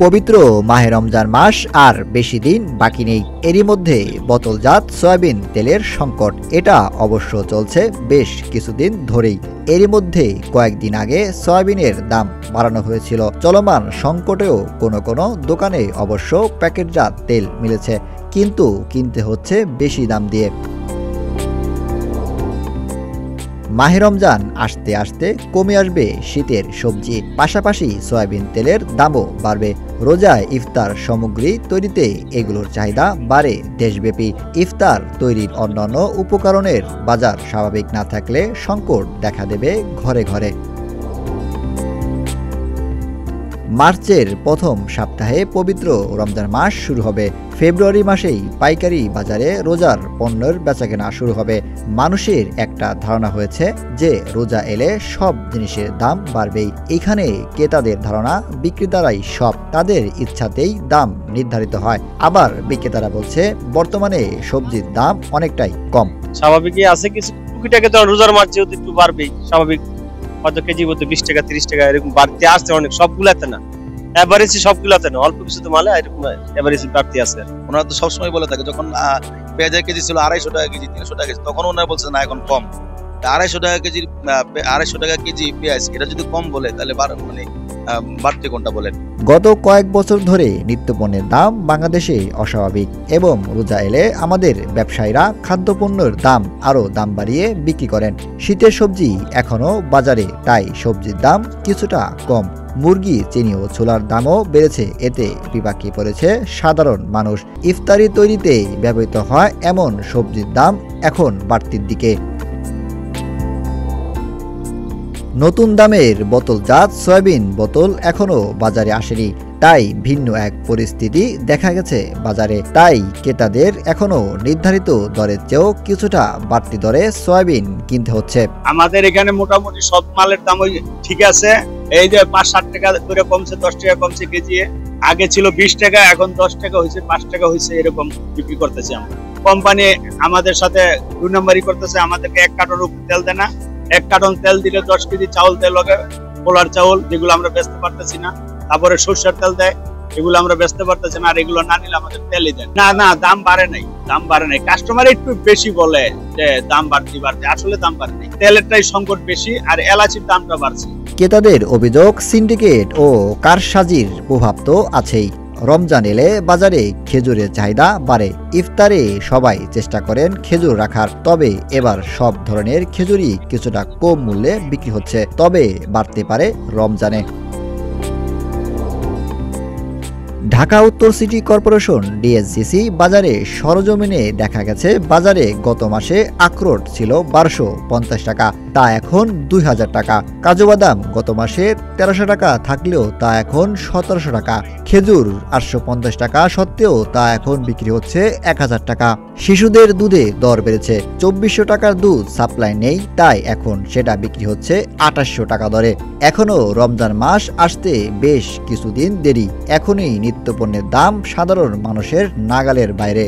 পবিত্র মাহে রমজান মাস আর বেশি দিন বাকি নেই। এরই মধ্যে বোতলজাত সয়াবিন তেলের সংকট, এটা অবশ্য চলছে বেশ কিছুদিন ধরেই। এরই মধ্যে কয়েকদিন আগে সয়াবিনের দাম বাড়ানো হয়েছিল। চলমান সংকটেও কোনো কোনো দোকানে অবশ্য প্যাকেটজাত তেল মিলেছে, কিন্তু কিনতে হচ্ছে বেশি দাম দিয়ে। মাহে রমজান আসতে আসতে কমে আসবে শীতের সবজি, পাশাপাশি সয়াবিন তেলের দামও বাড়বে। রোজায় ইফতার সামগ্রী তৈরিতে এগুলোর চাহিদা বাড়ে দেশব্যাপী। ইফতার তৈরির অন্যান্য উপকরণের বাজার স্বাভাবিক না থাকলে সংকট দেখা দেবে ঘরে ঘরে। মার্চের প্রথম সপ্তাহে পবিত্র রমজান মাস শুরু হবে। ফেব্রুয়ারি মাসেই পাইকারি বাজারে রোজার পণ্যের বেচাকেনা শুরু হবে। মানুষের একটা ধারণা হয়েছে যে রোজা এলে সব জিনিসের দাম বাড়বেই। এখানে ক্রেতাদের ধারণা বিক্রেতারাই সব, তাদের ইচ্ছাতেই দাম নির্ধারিত হয়। আবার বিক্রেতারা বলছে বর্তমানে সবজির দাম অনেকটাই কম। স্বাভাবিকই আছে, কিছু টুকিটাকে তো রোজার মাস যেহেতু একটু বাড়বেই, স্বাভাবিক। হয়তো কেজি বলতে 20 টাকা 30 টাকা এরকম বাড়তে আসছে অনেক, সবগুলাতে না, এভারেজ সবগুলাতে না, অল্প কিছু তো মালে এরকম এভারেজ বাড়তে আছে। ওনারা তো সবসময় বলে থাকে, যখন পেঁয়াজের কেজি ছিল 250 টাকা কেজি, 300 টাকা কেজি, তখন ওনারা বলছে না এখন কম। 250 টাকা কেজি 250 টাকা কেজি পেঁয়াজ, এটা যদি কম বলে তাহলে মানে বাড়তে কোনটা বলেন? গত কয়েক বছর ধরে নিত্যপণ্যের দাম বাংলাদেশে অস্বাভাবিক, এবং রোজা এলে আমাদের ব্যবসায়ীরা খাদ্যপণ্যের দাম আরও দাম বাড়িয়ে বিক্রি করেন। শীতের সবজি এখনও বাজারে, তাই সবজির দাম কিছুটা কম। মুরগি, চিনি ও ছোলার দামও বেড়েছে, এতে বিপাকে পড়েছে সাধারণ মানুষ। ইফতারি তৈরিতে ব্যবহৃত হয় এমন সবজির দাম এখন বাড়তির দিকে। নতুন দামের বোতলজাত সয়াবিন বোতল এখনও বাজারে আসেনি, তাই ভিন্ন এক পরিস্থিতি দেখা গেছে বাজারে। তাই ক্রেতাদের এখনো নির্ধারিত দরের চেয়েও কিছুটা বাড়তি দরে সয়াবিন কিনতে হচ্ছে। আমাদের এখানে মোটামুটি সব মালের দাম ঠিক আছে, এই যে 5-7 টাকা করে কমছে, 10 টাকা কমছে কেজি। আগে ছিল 20 টাকা, এখন 10 টাকা হয়েছে, 5 টাকা হয়েছে, এরকম বিক্রি করতেছি আমরা। কোম্পানি আমাদের সাথে 2 নম্বরই করতেছে, আমাদেরকে 1 কার্টন তেল দেয় না। 1 কার্টন তেল দিলে 10 কেজি চাউল তেল লাগে, পোলার চাউল, যেগুলো আমরা বেচতে পারতেছি না। তারপরে সরষের তেল দেয়, এগুলো আমরা বেচতে পারতেছি না। আর এগুলো না নিলে আমাদের তেলই দেয় না। না, দাম বাড়ে নাই, দাম বাড়ে নাই। কাস্টমার একটু বেশি বলে যে দাম বাড়তে, আসলে দাম বাড়ে নাই। তেলেরটাই সংকট বেশি, আর এলাচির দামটা বাড়ছে। ক্রেতাদের অভিযোগ, সিন্ডিকেট ও কারসাজির প্রভাব তো আছেই। রমজান এলে বাজারে খেজুরের চাহিদা বাড়ে। ইফতারে সবাই চেষ্টা করেন খেজুর রাখার, তবে এবার সব ধরনের খেজুরই কিছুটা কম মূল্যে বিক্রি হচ্ছে, তবে বাড়তে পারে রমজানে। ঢাকা উত্তর সিটি কর্পোরেশন ডিএসসিসি বাজারে সরজমিনে দেখা গেছে, বাজারে গত মাসে আখরোট ছিল 1250 টাকা, তা এখন 2000 টাকা। কাজু বাদাম গত মাসে 1300 টাকা থাকলেও তা এখন 1700 টাকা। খেজুর 850 টাকা সত্ত্বেও তা এখন বিক্রি হচ্ছে 1000 টাকা। শিশুদের দুধে দর বেড়েছে, 2400 টাকার দুধ সাপ্লাই নেই, তাই এখন সেটা বিক্রি হচ্ছে 2800 টাকা দরে। এখনো রমজান মাস আসতে বেশ কিছুদিন দেরি, এখনই নিত্যপণ্যের দাম সাধারণ মানুষের নাগালের বাইরে।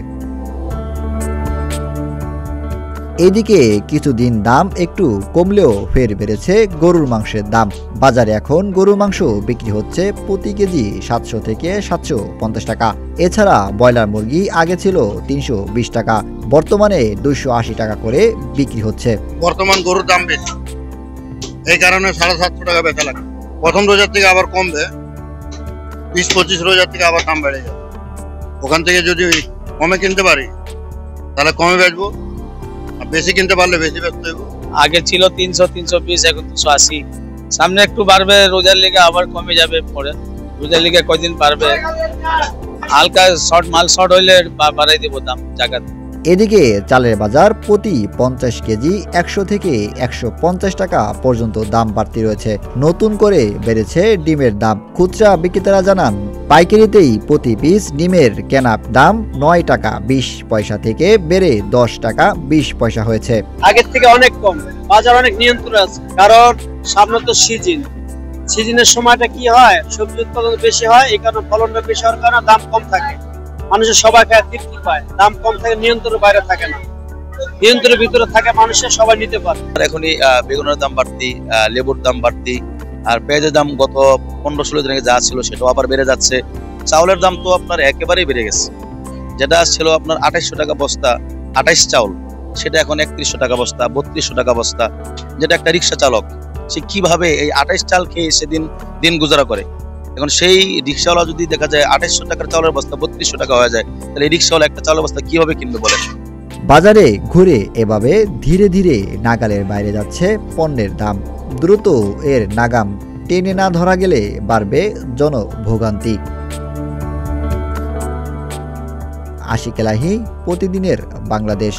এদিকে কিছুদিন দাম একটু কমলেও ফের বেড়েছে গরুর মাংসের দাম। বাজারে এখন গরুর মাংস বিক্রি হচ্ছে প্রতি কেজি 700 থেকে 750 টাকা। এছাড়া ব্রয়লার মুরগি আগে ছিল 320 টাকা, বর্তমানে 280 টাকা করে বিক্রি হচ্ছে। বর্তমান গরুর দাম বেশি, এই কারণে 750 টাকা বেচা লাগে। প্রথম রোজার থেকে আবার কমবে, 20-25 রোজার থেকে আবার দাম বেড়ে যাবে। ওখান থেকে যদি কমে কিনতে পারি তাহলে কমে বেচবো, বেশি কিনতে পারলে বেশি বেচতে হবে। আগে ছিল 300-320, এখন 280। সামনে একটু বাড়বে, রোজার লিগে আবার কমে যাবে। পরে রোজার লিগে কয়দিন বাড়বে, হালকা মাল শর্ট হইলে বাড়াই দেবো দাম জায়গাতে। এদিকে চালের বাজার প্রতি 50 কেজি 100 থেকে 150 টাকা পর্যন্ত দাম বাড়তি রয়েছে। নতুন করে বেড়েছে ডিমের দাম। খুচরা বিক্রেতারা জানান, পাইকারিতেই প্রতি পিস ডিমের কেনা দাম 9 টাকা 20 পয়সা থেকে বেড়ে 10 টাকা 20 পয়সা হয়েছে। আগের থেকে অনেক কম, বাজার অনেক নিয়ন্ত্রণ আছে, কারণ সামনে তো সিজনের সময়টা কি হয়, সবজি উৎপাদন বেশি হয়, এই কারণে ফলনটা বেশি হওয়ার কারণে দাম কম থাকে। মানুষের সবাই তৃপ্তি পায়, দাম কম থাকে, নিয়ন্ত্রণের বাইরে থাকে না, নিয়ন্ত্রণের ভিতরে থাকে, মানুষের সবাই নিতে পারে। এখনই বেগুনের দাম বাড়তি, লেবুর দাম বাড়তি, আর পেঁয়াজের দাম গত 15-16 দিন আগে যা ছিল সেটাও আবার বেড়ে যাচ্ছে। চাউলের দাম তো আপনার একেবারেই বেড়ে গেছে, যেটা ছিল আপনার 2800 টাকা বস্তা 28 চাউল, সেটা এখন 3100 টাকা বস্তা, 3200 টাকা বস্তা। যেটা একটা রিক্সা চালক সে কিভাবে এই 28 চাল খেয়ে সেদিন দিন গুজারা করে। এখন সেই রিক্সাওয়ালা যদি দেখা যায় 2800 টাকার চাউলের বস্তা 3200 টাকা হয়ে যায়, তাহলে এই রিক্সাওয়ালা একটা চাউলের বস্তা কিভাবে কিনবে বলেন? বাজারে ঘুরে এভাবে ধীরে ধীরে নাগালের বাইরে যাচ্ছে পণ্যের দাম। দ্রুত এর নাগাম টেনে না ধরা গেলে বাড়বে জনভোগান্তি। আশিক এলাহি, প্রতিদিনের বাংলাদেশ।